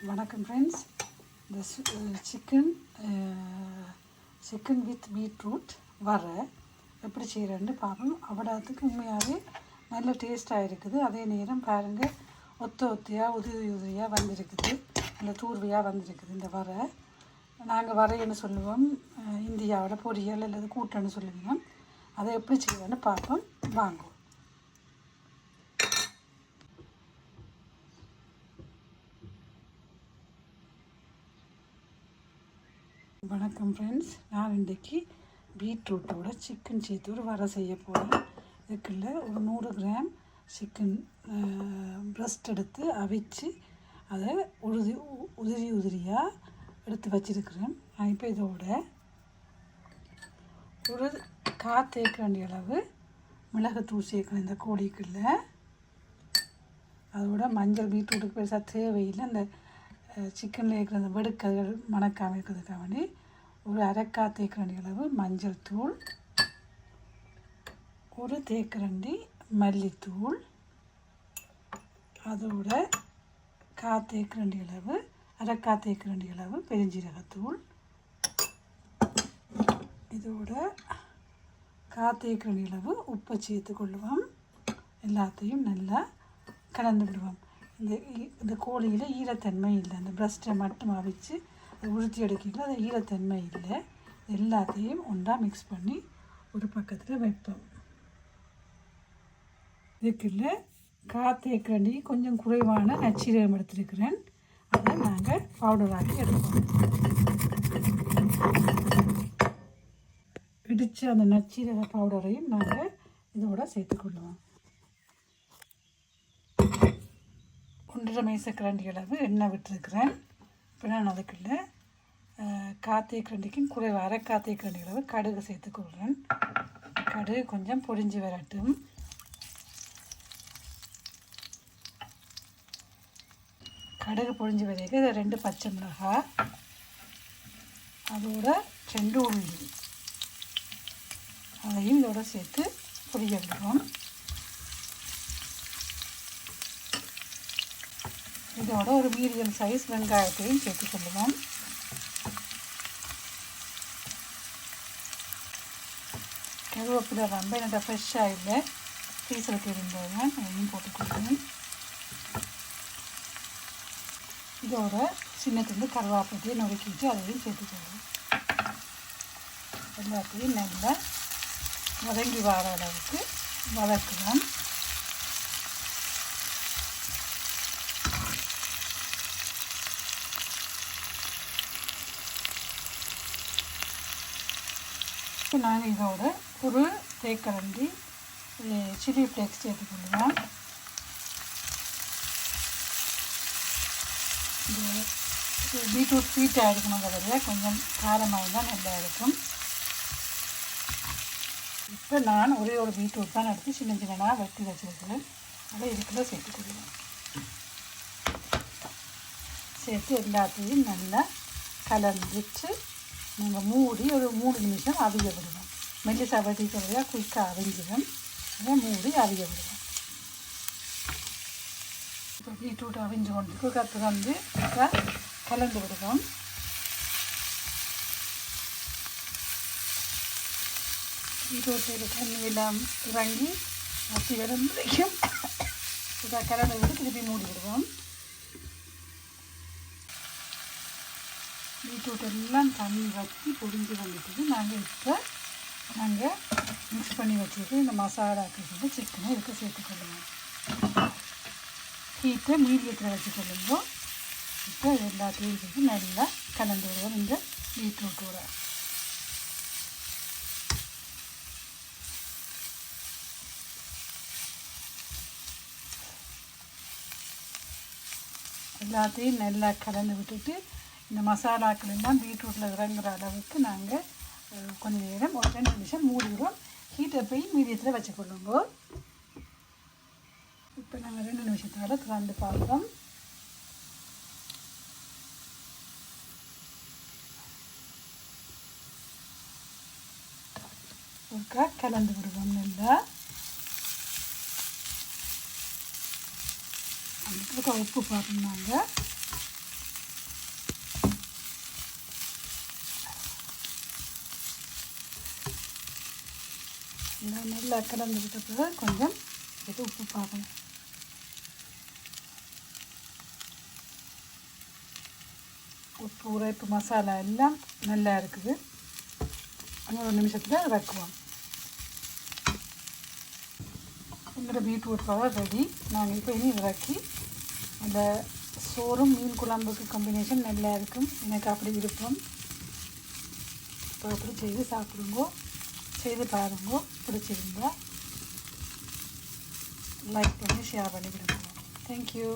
வணக்கம் ஃப்ரெண்ட்ஸ். இந்த chicken with beetroot எப்படி செய்கிறேன்னு பார்ப்போம். அவ்வளோத்துக்கு உண்மையாகவே நல்ல டேஸ்ட்டாக இருக்குது. அதே நேரம் பாருங்கள், ஒத்தையாக உதிரியாக வந்திருக்குது, நல்ல தூர்வையாக வந்திருக்குது. இந்த நாங்கள் வரைன்னு சொல்லுவோம், இந்தியாவில் பொரியல் அல்லது கூட்டன்னு சொல்லுவோம். அதை எப்படி செய்கிறேன்னு பார்ப்போம், வாங்குவோம். வணக்கம் ஃப்ரெண்ட்ஸ். நான் இன்றைக்கி பீட்ரூட்டோட சிக்கன் சேர்த்து ஒரு செய்ய போகிறேன். இதுக்குள்ள ஒரு 100 கிராம் சிக்கன் பிரஸ்ட் எடுத்து அவிச்சு அதை உதிரியாக எடுத்து வச்சுருக்கிறேன். நான் இப்போ இதோட ஒரு தேக்க வேண்டிய அளவு மிளகுத்தூள் சேர்க்கணும் இந்த கோழிக்குள்ள. அதோட மஞ்சள் பீட்ரூட்டுக்கு பெருசாக தேவையில்லை. அந்த சிக்கனில் இருக்கிற அந்த வெடுக்கல் மணக்காமல் இருக்கிறதுக்காக வேண்டி ஒரு அரைக்கால் தேக்கரண்டி அளவு மஞ்சள் தூள், ஒரு தேக்கரண்டி மல்லித்தூள், அதோட அரைக்கால் தேக்கரண்டி அளவு பெருஞ்சீரகத்தூள், இதோட தேக்கரண்டி அளவு உப்பை சேர்த்து கொள்ளுவோம். எல்லாத்தையும் நல்லா கலந்து விடுவோம். இந்த கோழியில் ஈரத்தன்மை இல்லை. அந்த பிரஸ்ட்டை மட்டும் அவிச்சு அதை உறுத்தி எடுக்கிங்களோ அது ஈரத்தன்மை இல்லை. எல்லாத்தையும் ஒன்றா மிக்ஸ் பண்ணி ஒரு பக்கத்தில் வைப்போம். இதுக்குள்ள தேக்கரண்டி கொஞ்சம் குறைவான நச்சீரகம் எடுத்துருக்கிறேன். அதை நாங்கள் பவுடராக்கி எடுப்போம். இடித்த அந்த நச்சீரக பவுடரையும் நாங்கள் இதோட சேர்த்துக்கொள்ளுவோம். 1.5 மேசக்கரண்டி அளவு எண்ணெய் விட்டுருக்கிறேன். இப்போ நான் அதுக்குள்ள தேக்கரண்டிக்கும் குறைவு தேக்கரண்டி அளவு கடுகு சேர்த்துக்கொள்கிறேன். கடுகு கொஞ்சம் பொரிஞ்சு வரட்டும். கடுகு பொரிஞ்சு வரைக்கும் 2 பச்சை மிளகாய், அதோட 2 உள்ளி, அதையும் இதோட சேர்த்து பொரிய விடுவோம். இதோட ஒரு மீடியம் சைஸ் வெங்காயத்தையும் சேர்த்துக்கொள்ளுவோம். கருவேப்பிலை ரொம்ப என்னோட ஃப்ரெஷ்ஷாக இல்லை, பீஸலுக்கு இருந்ததுங்க, அதையும் போட்டுக்கொள்ளுவோம். இதோட சின்னத்துலேருந்து கருவேப்பிலையை நொறுக்கிட்டு அதையும் சேர்த்துக்கொள்ளுவோம். எல்லாத்தையும் நல்லா வதங்கி வர அளவுக்கு வதக்குவோம். நாங்கள் இதோட ஒரு தேக்கரண்டி சில்லி ஃப்ளேக்ஸ் சேர்த்துக்கொள்ளுவோம். இந்த பீட்ரூட் ஸ்வீட்டாக இருக்கணுங்கிறத கொஞ்சம் காரமாக இருந்தால் நல்லா இருக்கும். இப்போ நான் ஒரே ஒரு பீட்ரூட் தான் எடுத்து சின்னதாக வெட்டி வச்சுருக்கிறேன். அதை இதுக்குள்ளே சேர்த்துக்கொள்ளுவோம். சேர்த்து எல்லாத்தையும் நல்லா கலந்துட்டு நாங்கள் மூடி ஒரு 3 நிமிஷம் அவிய விடுவோம். மெல்லிசாக வடிக்கிறதா குயிக்காக அவிஞ்சிடும். அதை மூடி அவிய விடுவோம். இப்போ பீட்ரூட் அவிஞ்சு கொண்டு குக்கர் வந்து கலந்து விடுவோம். பீட்ரூட்டில் தண்ணி எல்லாம் இறங்கி வற்றி வரும் வரைக்கும் கலந்து விட்டு திருப்பி மூடி விடுவோம். பீட்ரூட் எல்லாம் தண்ணி வற்றி பொரிஞ்சு வந்துட்டு நாங்கள் மிக்ஸ் பண்ணி வச்சுட்டு இந்த மசாலாக்கு வந்து சிக்கனை இதுக்கு சேர்த்துக்கொள்ளுவோம். ஹீட்டை மீடியத்தில் வச்சுக்கொள்ளுங்க. இப்போ எல்லாத்தையும் சேர்த்து நல்லா கலந்து விடுவோம். இந்த பீட்ரூட்டோட எல்லாத்தையும் நல்லா கலந்து விட்டுட்டு இந்த மசாலாக்கள் எல்லாம் பீட்ரூட்டில் இறங்குற அளவுக்கு நாங்கள் கொஞ்சம் நேரம் ஒரு 2 நிமிஷம் மூடிடுவோம். ஹீட்டை போய் மீடியத்தில் வச்சுக்கொள்ளுங்க. இப்போ நாங்கள் 2 நிமிஷத்தோட திறந்து பார்ப்போம். ஒருக்கா கலந்து விடுவோம். நல்லா உப்பு பார்க்கணும். நாங்கள் எல்லாம் நல்லா கலந்து விட்ட பிறகு கொஞ்சம் இது உப்பு பாருங்க. உப்பு உரைப்பு மசாலா எல்லாம் நல்லா இருக்குது. ஒரு நிமிஷத்தில் இறக்குவோம். எங்களோட பீட்ரூட் பவர் ரெடி. நாங்கள் இப்போ இனி இறக்கி அந்த சோறும் மீன் குழம்புக்கு காம்பினேஷன் நல்லா இருக்கும். எனக்கு அப்படி விருப்பம். இப்போ அப்படி செய்து சாப்பிடுங்கோ, செய்து பாருங்கோ. பிடிச்சிருந்தா லைக் பண்ணி ஷேர் பண்ணி விடுங்க. தேங்க்யூ.